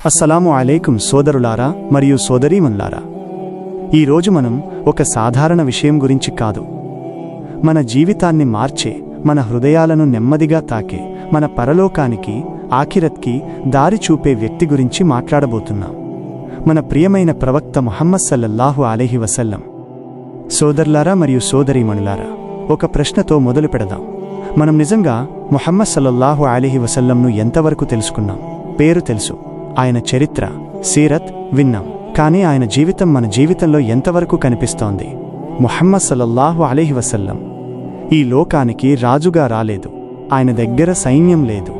అస్సలాము అలైకుం సోదరులారా మరియు సోదరీమణులారా. ఈరోజు మనం ఒక సాధారణ విషయం గురించి కాదు, మన జీవితాన్ని మార్చే, మన హృదయాలను నెమ్మదిగా తాకే, మన పరలోకానికి ఆఖిరత్కి దారి చూపే వ్యక్తి గురించి మాట్లాడబోతున్నాం. మన ప్రియమైన ప్రవక్త ముహమ్మద్ సల్లల్లాహు అలైహి వసల్లం. సోదరులారా మరియు సోదరీమణులారా, ఒక ప్రశ్నతో మొదలు పెడదాం. మనం నిజంగా ముహమ్మద్ సల్లల్లాహు అలైహి వసల్లంను ఎంతవరకు తెలుసుకున్నాం? పేరు తెలుసు, ఆయన చరిత్ర, సీరత్ విన్నాం, కానీ ఆయన జీవితం మన జీవితంలో ఎంతవరకు కనిపిస్తోంది? ముహమ్మద్ సల్లల్లాహు అలైహి వసల్లం ఈ లోకానికి రాజుగా రాలేదు. ఆయన దగ్గర సైన్యం లేదు,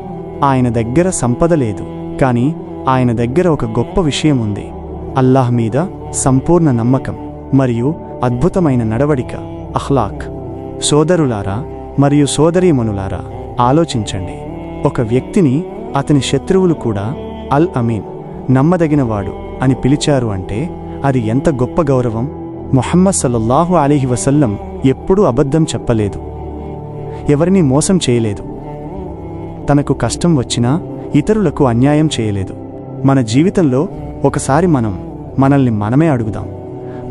ఆయన దగ్గర సంపద లేదు, కానీ ఆయన దగ్గర ఒక గొప్ప విషయం ఉంది: అల్లాహ్ మీద సంపూర్ణ నమ్మకం మరియు అద్భుతమైన నడవడిక, అఖ్లాక్. సోదరులారా మరియు సోదరీమణులారా, ఆలోచించండి. ఒక వ్యక్తిని అతని శత్రువులు కూడా అల్ అమీన్, నమ్మదగినవాడు అని పిలిచారు అంటే అది ఎంత గొప్ప గౌరవం! ముహమ్మద్ సల్లల్లాహు అలైహి వసల్లం ఎప్పుడూ అబద్ధం చెప్పలేదు, ఎవరినీ మోసం చేయలేదు, తనకు కష్టం వచ్చినా ఇతరులకు అన్యాయం చేయలేదు. మన జీవితంలో ఒకసారి మనల్ని మనమే అడుగుదాం: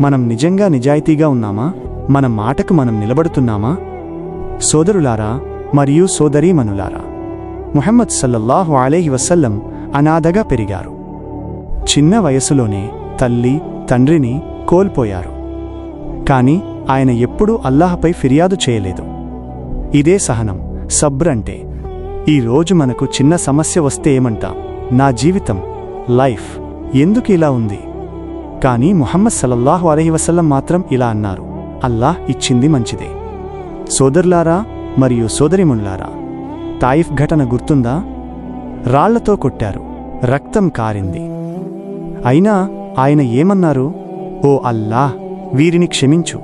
మనం నిజంగా నిజాయితీగా ఉన్నామా? మన మాటకు మనం నిలబడుతున్నామా? సోదరులారా మరియు సోదరీమణులారా, ముహమ్మద్ సల్లల్లాహు అలైహి వసల్లం అనాథగా పెరిగారు. చిన్న వయసులోనే తల్లి తండ్రిని కోల్పోయారు. కాని ఆయన ఎప్పుడూ అల్లాహపై ఫిర్యాదు చేయలేదు. ఇదే సహనం, సబ్ర్ అంటే. ఈరోజు మనకు చిన్న సమస్య వస్తే ఏమంటాం? నా జీవితం, లైఫ్ ఎందుకు ఇలా ఉంది? కానీ ముహమ్మద్ సల్లల్లాహు అలైహి వసల్లం మాత్రం ఇలా అన్నారు: అల్లాహ్ ఇచ్చింది మంచిదే. సోదరులారా మరియు సోదరిమణులారా, తాయిఫ్ ఘటన గుర్తుందా? రాళ్లతో కొట్టారు, రక్తం కారింది. అయినా ఆయన ఏమన్నారు? ఓ అల్లాహ్, వీరిని క్షమించు,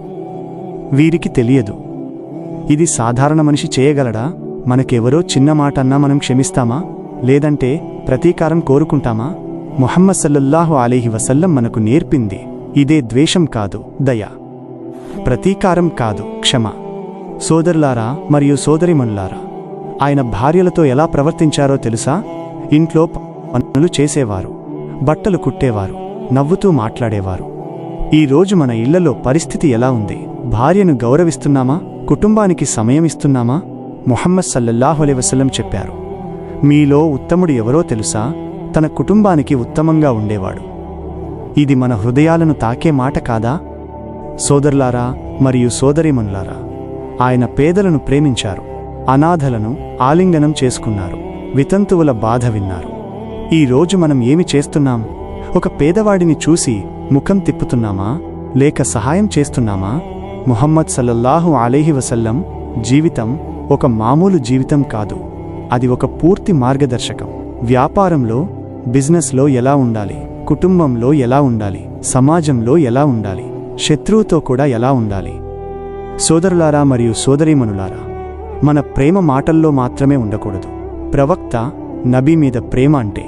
వీరికి తెలియదు. ఇది సాధారణ మనిషి చేయగలడా? మనకెవరో చిన్న మాట అన్నా మనం క్షమిస్తామా? లేదంటే ప్రతీకారం కోరుకుంటామా? ముహమ్మద్ సల్లల్లాహు అలైహి వసల్లం మనకు నేర్పింది ఇదే: ద్వేషం కాదు, దయ; ప్రతీకారం కాదు, క్షమ. సోదరులారా మరియు సోదరిమణులారా, ఆయన భార్యలతో ఎలా ప్రవర్తించారో తెలుసా? ఇంట్లో పనులు చేసేవారు, బట్టలు కుట్టేవారు, నవ్వుతూ మాట్లాడేవారు. ఈరోజు మన ఇళ్లలో పరిస్థితి ఎలా ఉంది? భార్యను గౌరవిస్తున్నామా? కుటుంబానికి సమయం ఇస్తున్నామా? ముహమ్మద్ సల్లల్లాహు అలైహి వసల్లం చెప్పారు: మీలో ఉత్తముడు ఎవరో తెలుసా? తన కుటుంబానికి ఉత్తమంగా ఉండేవాడు. ఇది మన హృదయాలను తాకే మాట కాదా? సోదరులారా మరియు సోదరీమణులారా, ఆయన పేదలను ప్రేమించారు, అనాథలను ఆలింగనం చేసుకున్నారు, వితంతువుల బాధ విన్నారు. ఈరోజు మనం ఏమి చేస్తున్నాం? ఒక పేదవాడిని చూసి ముఖం తిప్పుతున్నామా? లేక సహాయం చేస్తున్నామా? ముహమ్మద్ సల్లల్లాహు అలైహి వసల్లం జీవితం ఒక మామూలు జీవితం కాదు, అది ఒక పూర్తి మార్గదర్శకం. వ్యాపారంలో, బిజినెస్లో ఎలా ఉండాలి, కుటుంబంలో ఎలా ఉండాలి, సమాజంలో ఎలా ఉండాలి, శత్రువుతో కూడా ఎలా ఉండాలి. సోదరులారా మరియు సోదరీమణులారా, మన ప్రేమ మాటల్లో మాత్రమే ఉండకూడదు. ప్రవక్త, నబీ మీద ప్రేమ అంటే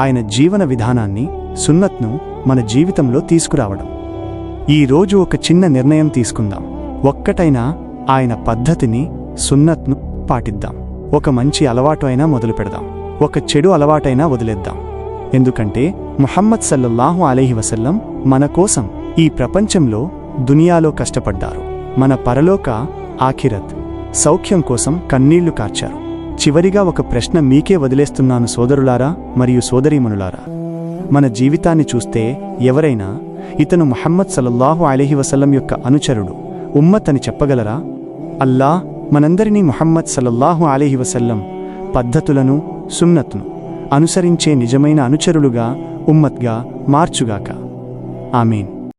ఆయన జీవన విధానాన్ని, సున్నత్ను మన జీవితంలో తీసుకురావడం. ఈరోజు ఒక చిన్న నిర్ణయం తీసుకుందాం. ఒక్కటైనా ఆయన పద్ధతిని, సున్నత్ను పాటిద్దాం. ఒక మంచి అలవాటు అయినా మొదలు పెడదాం, ఒక చెడు అలవాటైనా వదిలేద్దాం. ఎందుకంటే ముహమ్మద్ సల్లల్లాహు అలైహి వసల్లం మన కోసం ఈ ప్రపంచంలో, దునియాలో కష్టపడ్డారు. మన పరలోక ఆఖిరత్ సౌఖ్యం కోసం కన్నీళ్లు కార్చారు. చివరిగా ఒక ప్రశ్న మీకే వదిలేస్తున్నాను సోదరులారా మరియు సోదరీమణులారా. మన జీవితాన్ని చూస్తే ఎవరైనా ఇతను ముహమ్మద్ సల్లల్లాహు అలైహి వసల్లం యొక్క అనుచరుడు, ఉమ్మత్ అని చెప్పగలరా? అల్లాహ్ మనందరినీ ముహమ్మద్ సల్లల్లాహు అలైహి వసల్లం పద్ధతులను, సున్నత్ను అనుసరించే నిజమైన అనుచరులుగా, ఉమ్మత్గా మార్చుగాక. ఆమీన్.